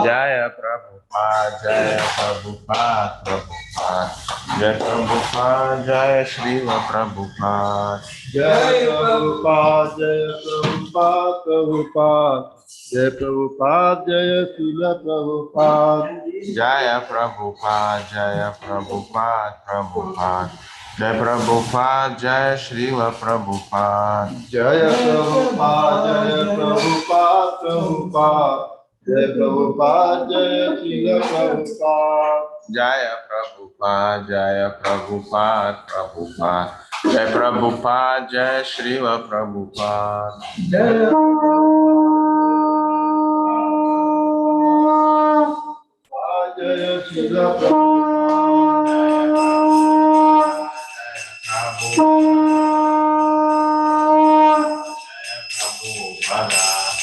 जय प्रभुपाद, जय प्रभुपाद, प्रभुपाद। जय प्रभुपाद जय श्रील प्रभुपाद जय प्रभुपाद प्रभुपाद जय प्रभुपाद जय श्रील प्रभुपाद जय प्रभुपाद प्रभुपाद जय प्रभुपाद जय श्रील प्रभुपाद जय प्रभुपाद प्रभुपाद जय प्रभुपाद जय श्रील प्रभुपाद जय प्रभुपाद प्रभुपाद जय प्रभुपाद जय श्रील प्रभुपाद जय जय श्रील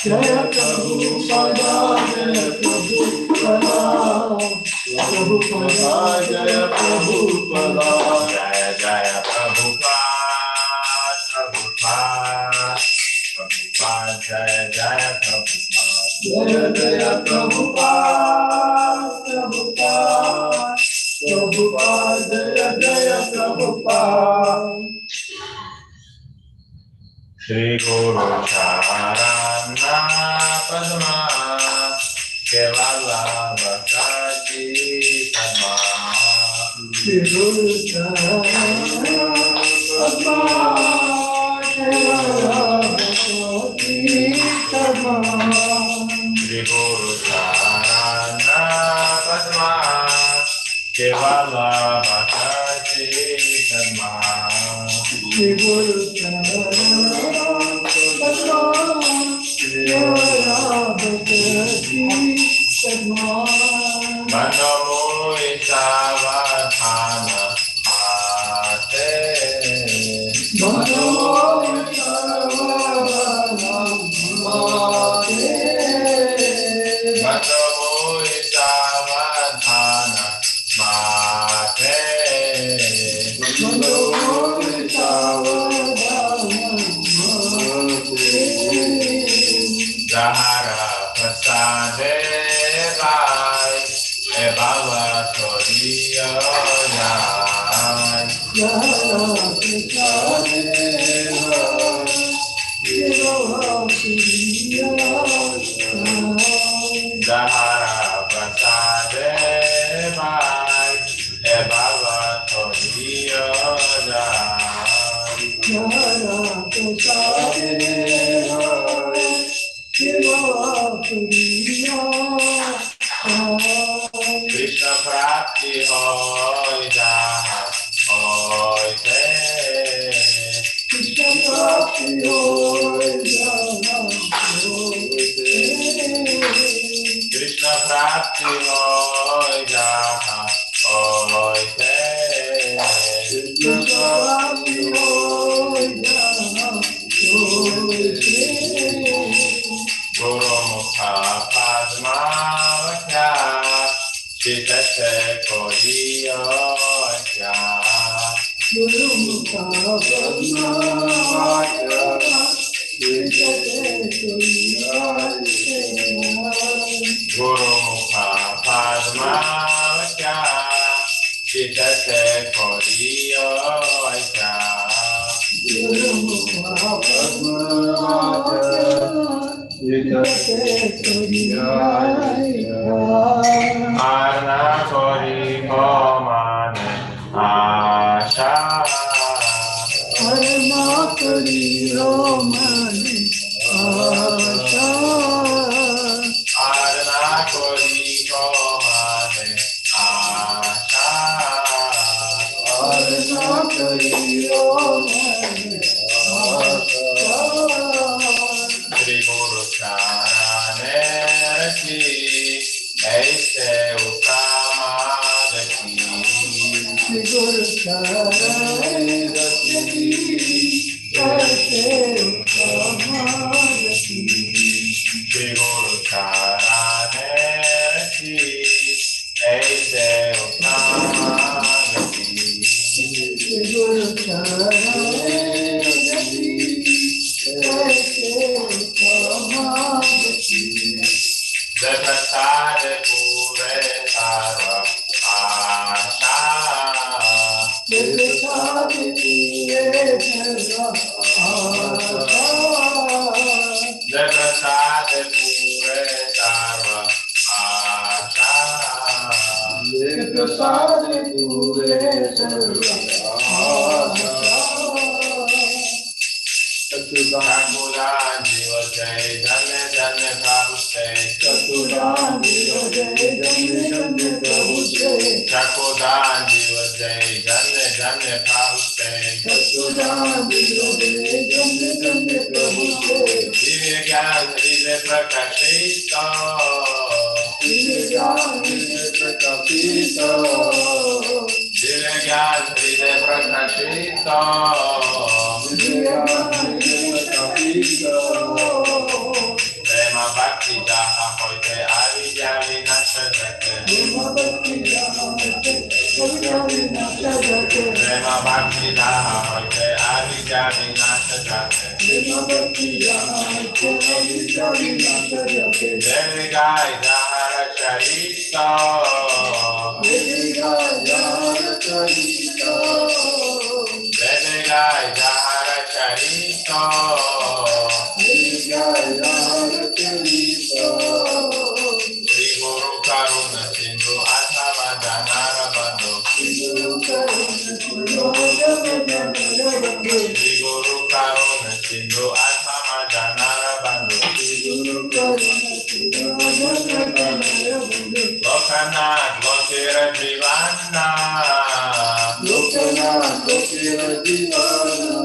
जय प्रभुपाद प्रभुपाद जय प्रभुपाद जय जय प्रभुपाद जय जय प्रभुपाद जय जय प्रभुपाद जय जय प्रभुपाद श्री गुरु चारणा पद्मा केवल भक्ति पद्मा श्री गुरु चारणा पद्मा केवल भक्ति पद्मा श्री गुरु चारणा पद्मा केवल भक्ति पद्मा श्री गुरु चारणा पद्मा केवल भक्ति पद्मा मनमोहि सावधान आते मनमोहि सावधान माते Jahara prasade vai e bhava toriya jai Jahara prasade vai e bhava toriya Krishna prapti hoy jaha hoy te Krishna prapti hoy jaha hoy te Krishna prapti hoy jaha hoy te Krishna prapti hoy jaha hoy te Guru mukha padma vakya Chitase koriya vakya Guru mukha padma vakya Chitase koriya Guru mukha padma vakya Chitase koriya vakya Guru mukha padma vakya Chitase koriya Arna kori homane asha Arna kari romane asha Arna kori homane asha Arna kari romane asha Shri Guru Charane Raki Aise Uttama Gati Shri Guru Charane Rati Aise Uttama Gati Shri Guru Charane Raki Aise Uttama Gati Shri Guru Charane Rati Aise Uttama Gati Jatasade Pure Sarva Asha जय प्रसाद पूरे सर्व आशा प्रसाद पूरे सर्व चतुरान जीव जय धन्य धन्य प्रभु से चतुरान जीव जय धन्य धन्य प्रभु से चकोदान जीव जय धन्य धन्य प्रभु से चतुरान जीव जय धन्य धन्य प्रभु से दिव्य ज्ञान हृदय प्रकाशित दिव्य ज्ञान हृदय प्रकाशित दिव्य ज्ञान हृदय प्रकाशित प्रेम भक्ति जहाँ होते अविद्या विनाश जगते प्रेम भक्ति जहाँ होते अविद्या विनाश जगते जय गाय जहाँ चरिता जय गाय जहाँ चरिता श्री गुरु करुण सिंधु अथवा जनार बंधु श्री गुरु करुण सिंधु अथवा जनार बंधु लोकनाथ लोकेर जीवाना लोकनाथ लोकेर जीवाना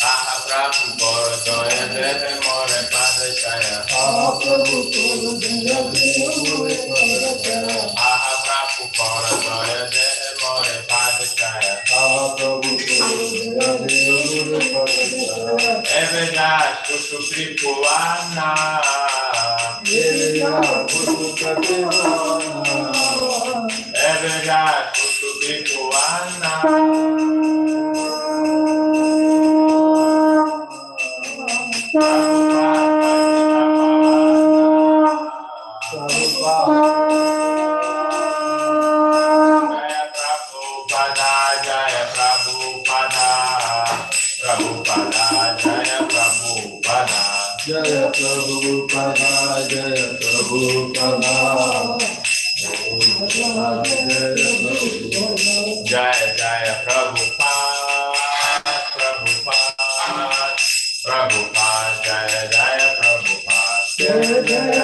आहा प्रभु बोल दया दे मोरे पाद छाया आहा प्रभु बोल दया दे मोरे पाद छाया एवे दास कुसु कृपुआना एवे दास कुसु कृपुआना जय प्रभुपादा जय प्रभुपादा जय जय प्रभुपाद प्रभुपाद जय जय प्रभुपाद जय जय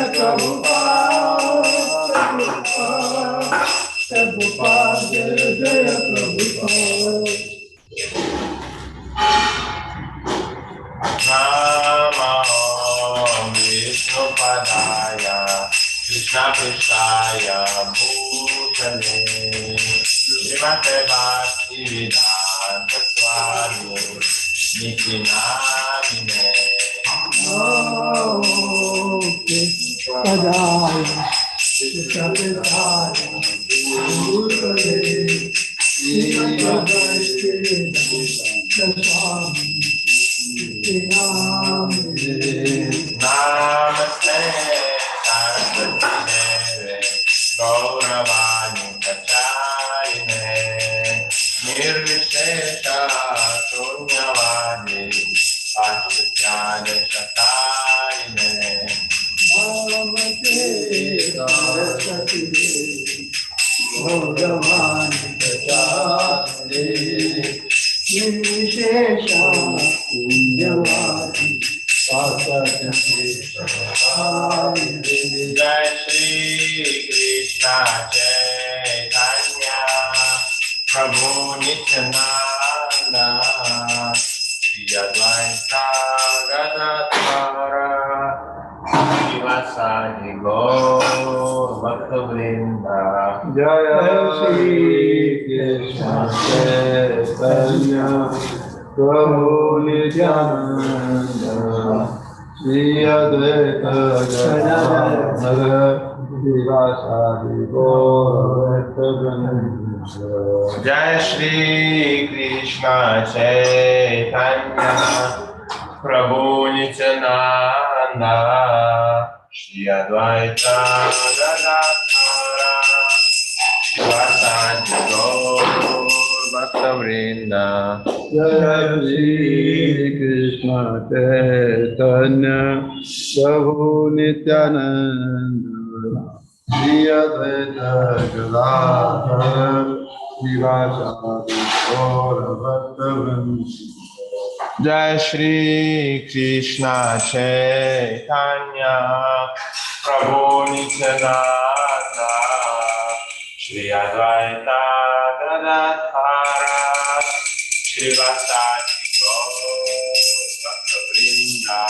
प्रभुपाद जय जय प्रभुपाद नमो विष्णुपदाय कृष्णपृष्ठाय भूतले श्रीमते भक्तिवेदान्त स्वामी निति नामिने पदाय कृष्णपृष्ठाय भूतले श्रीमते स्वामी नमस्ते सरस्वती देवे गौरवाणी प्रचारिणे निर्विशेष शून्यवादी पाश्चात्य शतारिणे नमस्ते सरस्वती गौरवाणी प्रचारिणे निर्विशेष शून्यवादी जय श्री कृष्ण चैतन्य प्रभु नित्यानंद श्री अद्वैत गदाधर श्रीवासादि गौर भक्तवृंद जय श्री कृष्ण चैतन्य प्रभु नित्यानंद श्री अद्वैत गदाधर श्रीवासादि गौर भक्तवृंद जय श्री कृष्ण चैतन्य प्रभु Nityanand Shri Advaita Gadadhara Sivasadi Gaur Bhakta Vrinda. Jai Shri Krishna Chaitanya Prabhu Nityananda Shri Advaita Gadadhara Sivasadi Gaur Bhakta Vrinda. Jai Shri Krishna Chaitanya Prabhu Nityananda Shri Advaita Gadadhara Srivasadi Gaur Bhakta Vrinda.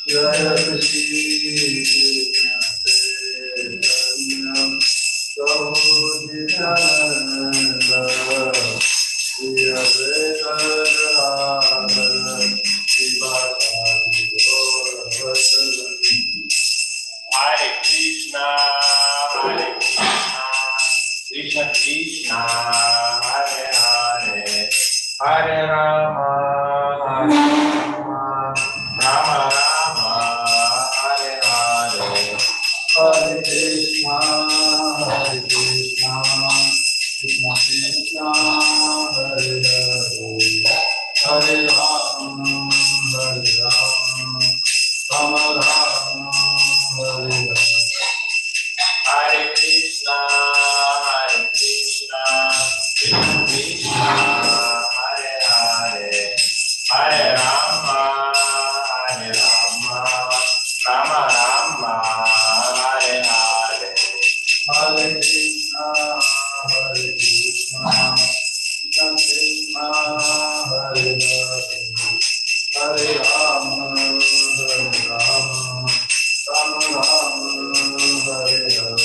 Jai Shri Krishna Chaitanya Prabhu Nityananda Shri Advaita Gadadhara Sivasadi Gaur Bhakta Vrinda. Hare Krishna, Krishna Krishna, Hare Hare, Hare Rama, Rama Rama, Hare Hare. Hare Krishna, Krishna Krishna, Hare Hare, Hare Rama, Rama Rama, Hare Hare. Hare Krishna, Krishna Krishna, Hare Hare, Hare Rama, Rama Rama, Hare Hare. Hare Krishna, Krishna Krishna, Hare Hare, Hare Rama, Rama Rama, Hare Hare.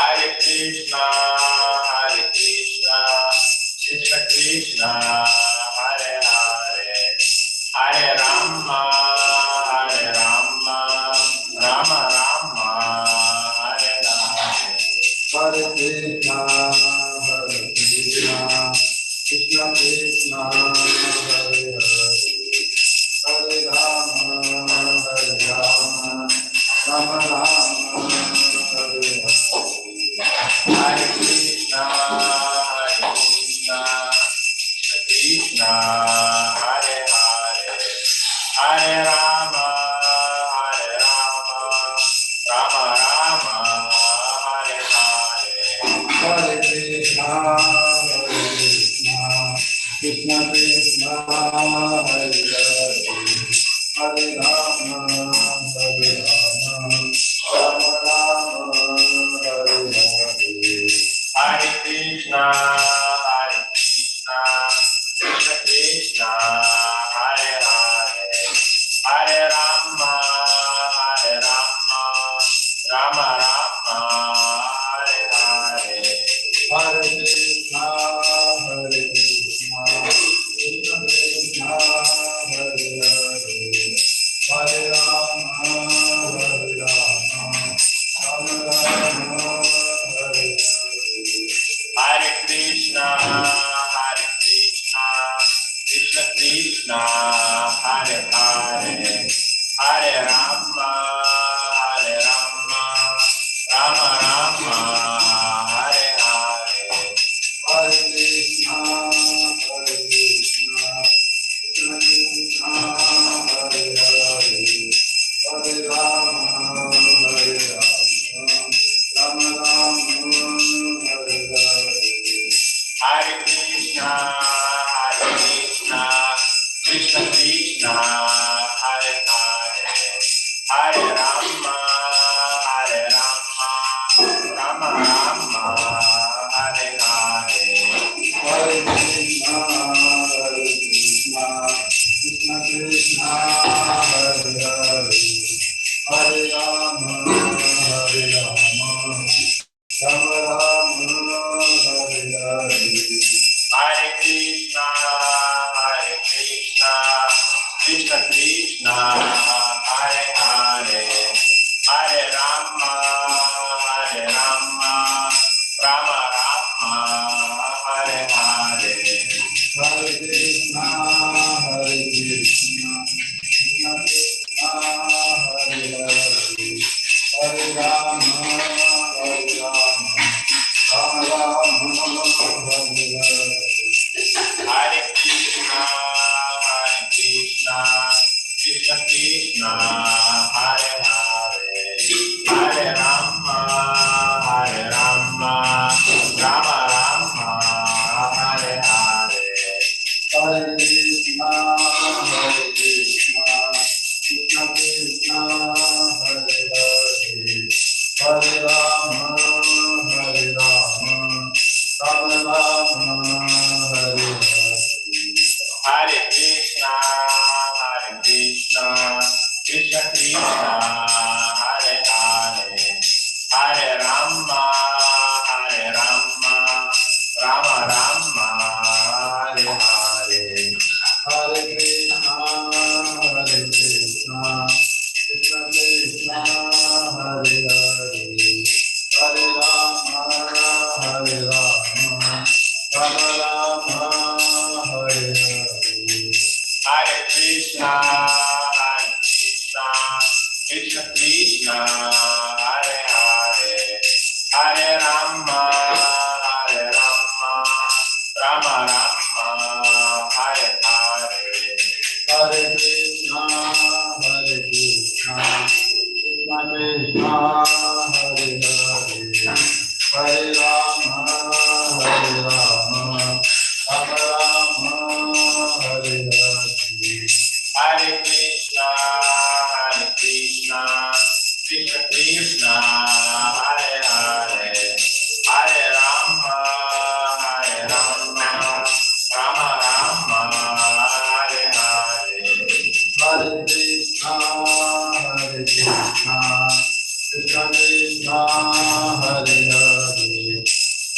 Hare Krishna, Krishna Krishna, Hare Hare, Hare Rama, Rama Rama, Hare Hare. Hare Krishna, Krishna Krishna, Hare Hare, Hare Rama, Rama Rama, Hare Hare. Hare Krishna, Krishna Krishna, Hare Hare, Hare Rama, Rama Rama, Hare Hare. Hare Krishna, Krishna Krishna, Hare Hare, Hare Rama, Rama Rama, Hare Hare. Hare Krishna, Krishna Krishna, Hare Hare, Hare Rama, Rama Rama, Hare Hare. Hare Krishna, Krishna Krishna, Hare Hare, Hare Rama, Krishna Krishna, Hare Hare, Hare Rama, Hare Rama, Rama Rama, Hare Hare. Hare Krishna, Hare Krishna, Krishna Krishna, Hare Hare, Hare Rama, Hare Rama, Rama Rama, Hare Hare. Hare Krishna, Krishna Krishna, Hare Hare, Hare Rama, Rama Rama, Hare Hare. Hare Krishna, Krishna Krishna, Hare Hare, Hare Rama, Rama Rama, Hare Hare. Hare Krishna, Krishna Krishna, Hare Hare, Hare Rama, Rama Rama, Hare Hare. Hare Krishna, Krishna Krishna, Hare Hare, Hare Rama, Rama Rama, Hare Hare. Hare Krishna, Krishna Krishna, Hare Hare, Hare Rama, Rama Rama, Hare Hare. Hare Krishna, Krishna Krishna, Hare Hare, Hare Rama, Rama Rama, Hare Hare. Hare Krishna, Krishna Krishna, Hare Hare,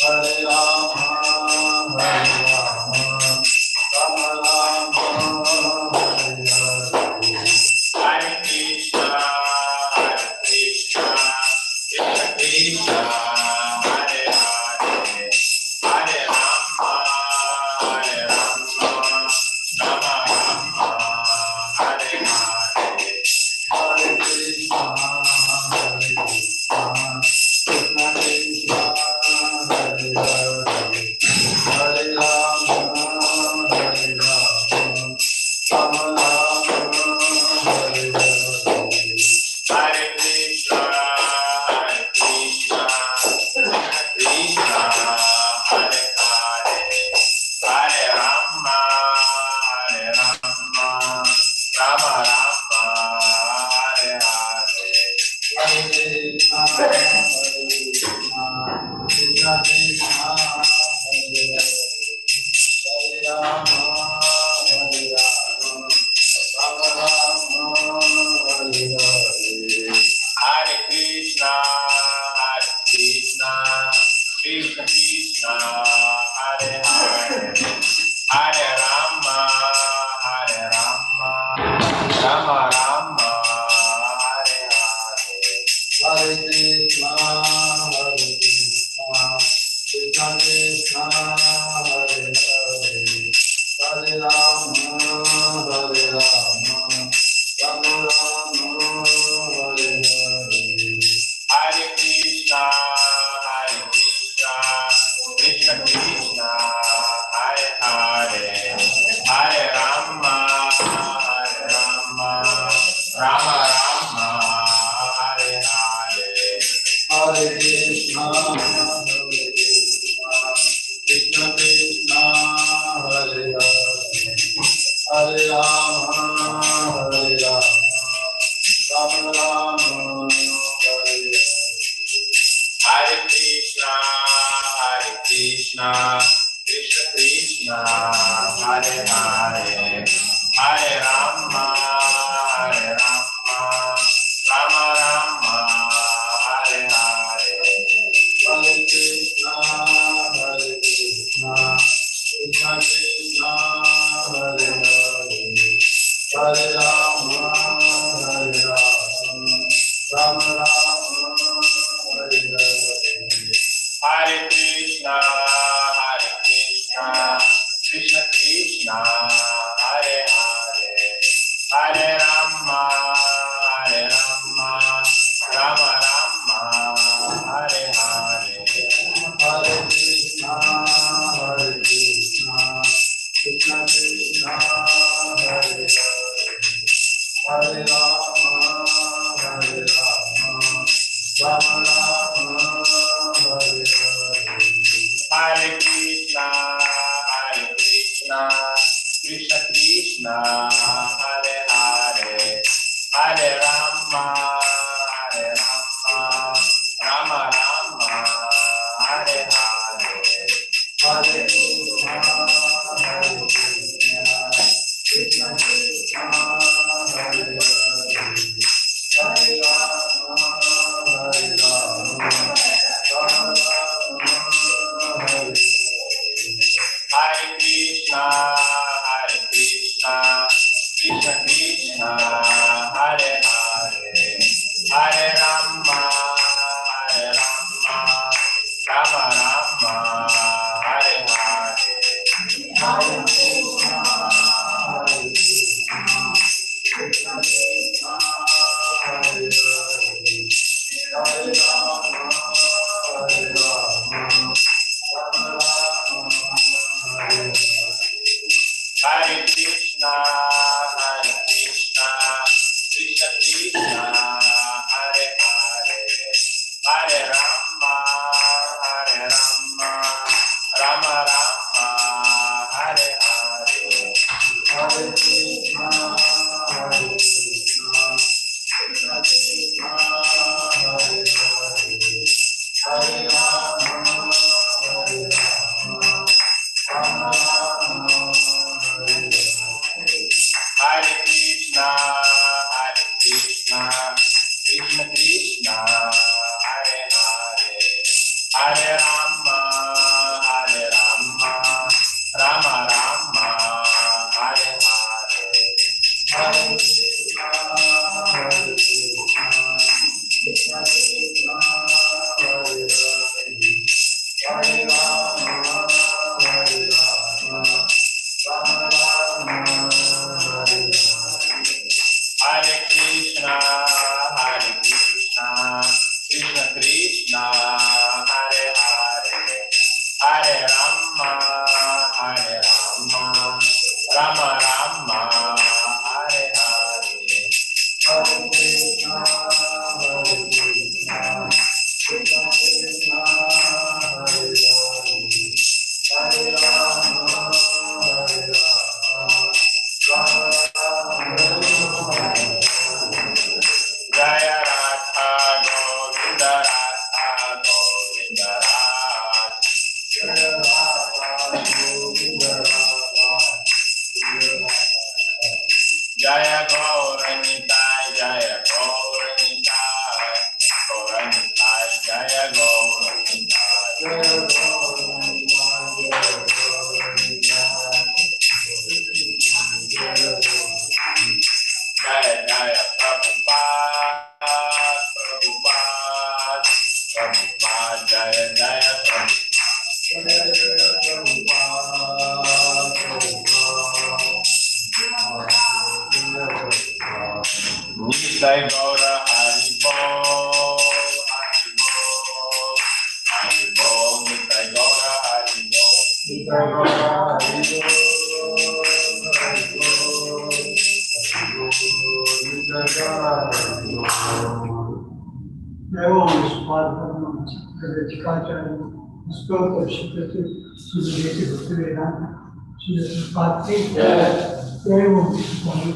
Hare Rama, Rama Rama, Hare Hare. Hare Krishna, Krishna Krishna, Hare Hare, Hare Rama, Rama Rama, Hare Hare. Hare Krishna, Krishna Krishna, Hare Hare, Hare Rama, Rama Rama, Hare Hare. Hare Krishna, Krishna Krishna, Hare Hare, Hare Rama, Rama Rama, Hare Hare. Hare Krishna, Krishna Krishna, Hare Hare, Hare Rama, Rama Rama, Hare Hare. Hare Krishna, Krishna Krishna, Hare Hare, Hare Rama, Rama Rama, Hare Hare. Hare Krishna, Krishna Krishna, Hare Hare, Hare Rama, Rama Rama, Hare Hare. Hare Krishna, Krishna Krishna, Hare Hare, Hare Rama, Rama Rama, Hare Hare. Hare Krishna, Krishna Krishna, Hare Hare, Hare Rama, Rama Rama, Hare Hare. Hare Krishna, Krishna Krishna, Hare Hare, Hare Rama, Rama Rama, Hare Hare. Hare Krishna, Rama Rama, Hare Hare, Hare Krishna, Krishna Krishna, Hare Hare, Hare Rama, Rama Rama, Hare Hare. Hare Krishna, Hare Krishna, Krishna Krishna, Hare Hare, Hare Rama, Hare Rama, Rama Rama, Hare Hare. Hare Krishna, Krishna Krishna, Hare Hare, Hare Rama, Rama Rama, Hare Hare. Hare Krishna, Hare Krishna, Krishna Krishna, Hare Hare, Hare Rama, Hare Rama, Rama Rama, Hare Hare. Hare Krishna, Krishna Krishna, Hare Hare, Hare Rama, Rama Rama, Hare Hare. Hare Krishna, Hare Krishna, Krishna Krishna, Hare Hare, Hare Rama, Hare Rama, Rama Rama, Hare Hare. Hare Krishna, Krishna Krishna, Hare Hare, Hare Rama, Rama Rama, Hare Hare. Hare Krishna, Hare Krishna, Krishna Krishna, Hare Hare, Hare Rama, Hare Rama, Rama Rama, Hare Hare. Hare Krishna, Krishna Krishna, Hare Hare, Hare Rama, Rama Rama, Hare Hare. Hare Krishna, Hare Krishna, Krishna Krishna, Hare Hare, Hare Rama, Hare Rama, Rama Rama, Hare Hare. Jaya Radha Govinda Radha Govinda Radha. Jaya Radha, Govinda Radha, Jaya Radha. Jaya Gauranitai, Jaya Gauranitai, Gauranitai, Jaya Gauranitai. Jaya Govinda, Jaya Govinda, Jaya Govinda. Jaya Jaya Prabhupada, Prabhupada, Prabhupada, Jaya Jaya Prabhupada. Jaya Jaya Prabhupada, Prabhupada. Nitai Gaura Hari Bol, Hari Bol, Nitai Gaura Hari Bol. Jai Gaura Hari Bol, Hari Bol, Jai Gaura Hari Bol. Evo Swadharma Vedikacharan, Stotra Shikrati, Sudhireti Bhaktivedanta, Sri Pati, Evo Swami,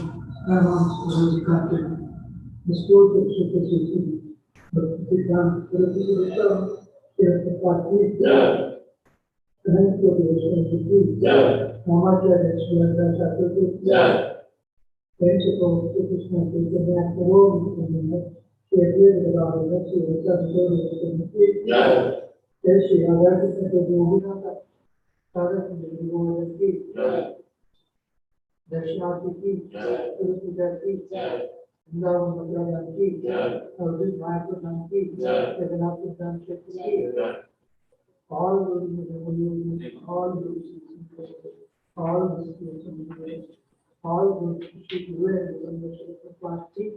Evo Vedikacharan, Stotra Shikrati, Bhaktivedanta, Bhaktivedanta, Sri Pati, Ananta Vishwamiti, Namacharya Swadharma Chakrati, Principal Krishna Chaitanya Prabhu, Shri Radha Shri Radha Shri Radha Dakshinati ki, Purusudati, Vrindavan Madhyayan ki, Arjun Mahaprabhu ki, Jagannath Pradhan Shakti ki, all those all those all those all those Shri Guru and the Plastic.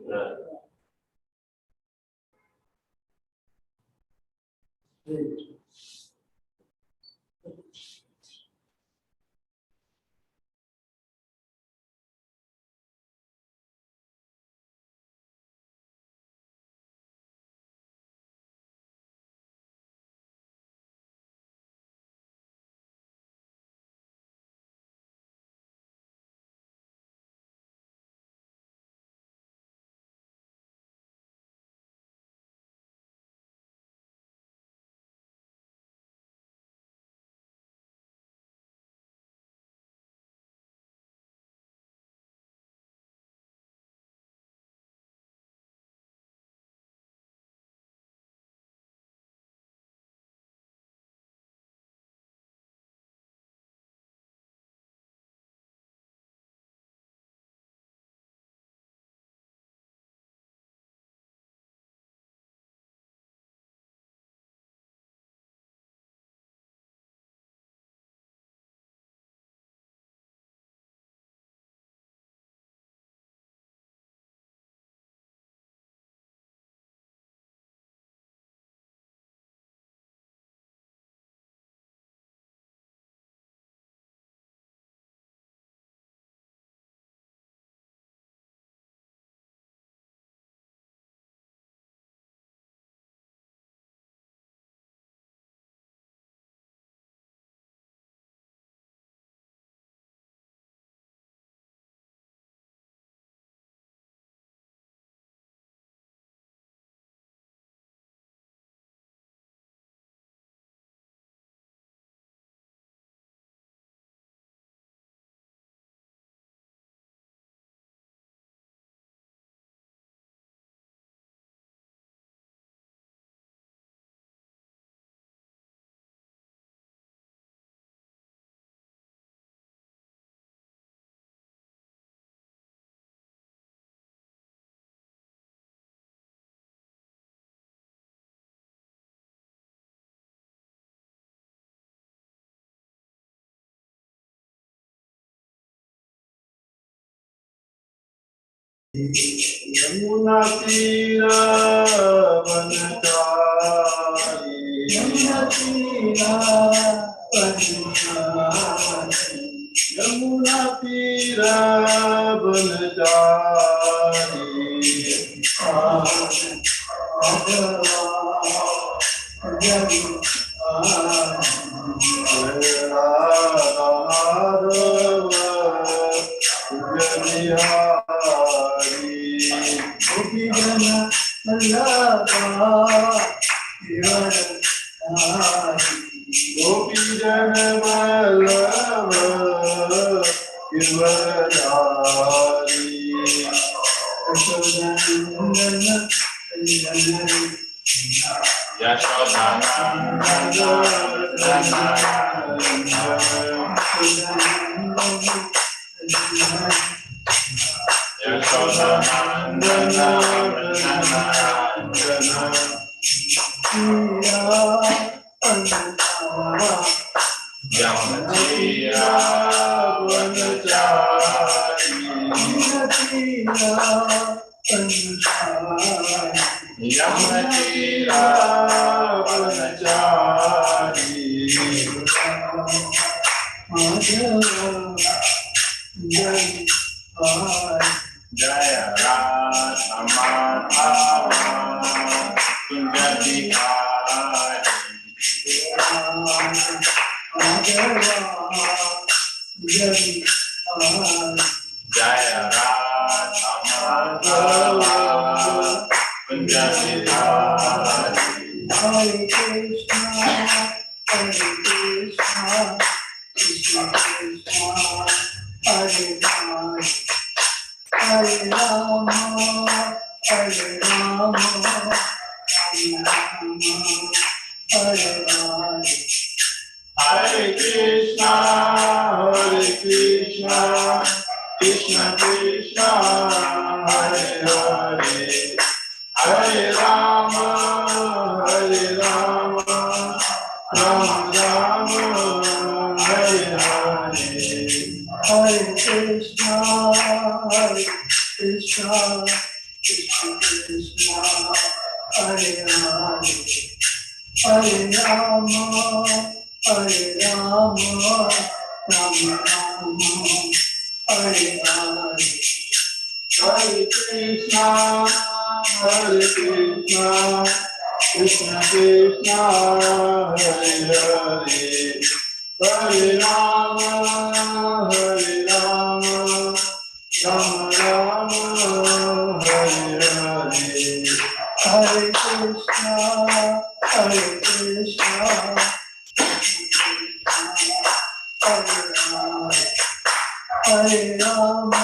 Yamuna तीरा बनचारी यमुना तीरा बनचारी यमुना तीरा बनचारी Gopi Jaya Hare Krishna, Krishna Krishna, Hare Hare, Hare Rama, Rama Rama, Hare Hare. Hare Krishna, Krishna Krishna, Hare Hare, Hare Rama, Rama Rama, Hare Hare. Hare Krishna, Krishna Krishna, Hare Hare, Hare Rama, Rama Rama, Hare Hare. Hare Krishna, Hare Rama,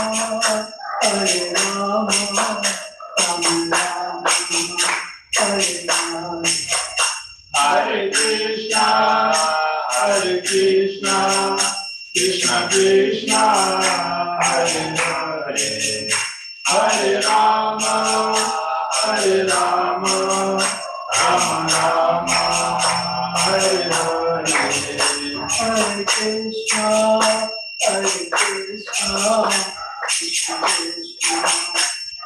Rama Rama, Hare Hare. Hare Krishna, Krishna Krishna, Hare Hare, Hare Rama, Rama Rama, Hare Hare. Hare Krishna, Krishna Krishna,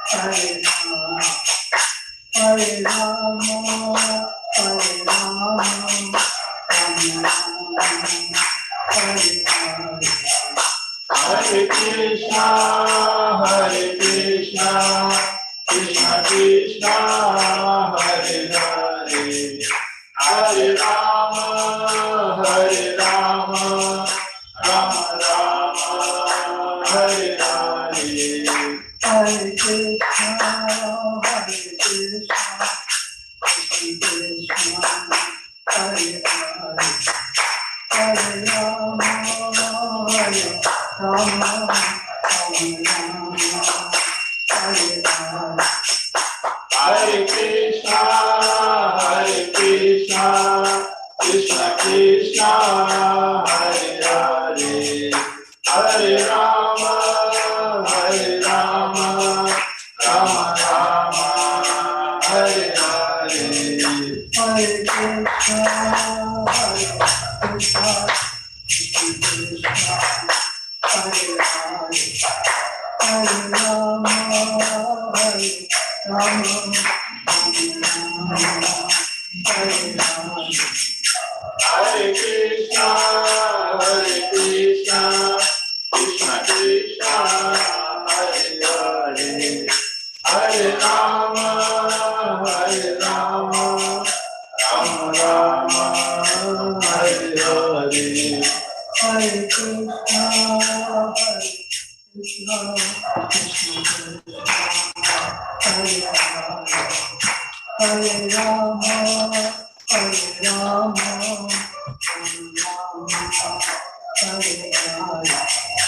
Hare Hare, Hare Rama, Rama Hare Hare. Hare Krishna, Krishna Krishna, Hare Hare, Hare Rama, Rama Rama, Hare Hare. Hare Krishna, Krishna Krishna, Hare Hare, Hare Rama, Rama Hare Hare. Hare Krishna, Krishna Krishna, Hare Hare, Hare Rama, Rama Rama, Hare Hare. Hare Krishna, Krishna Krishna, Hare Hare, Hare Krishna, Krishna Krishna, Hare Hare, Hare Rama, Rama Rama, Hare Hare. Hare Krishna, Krishna Hare Hare Rama, Hare Rama, Rama Rama, Hare Hare.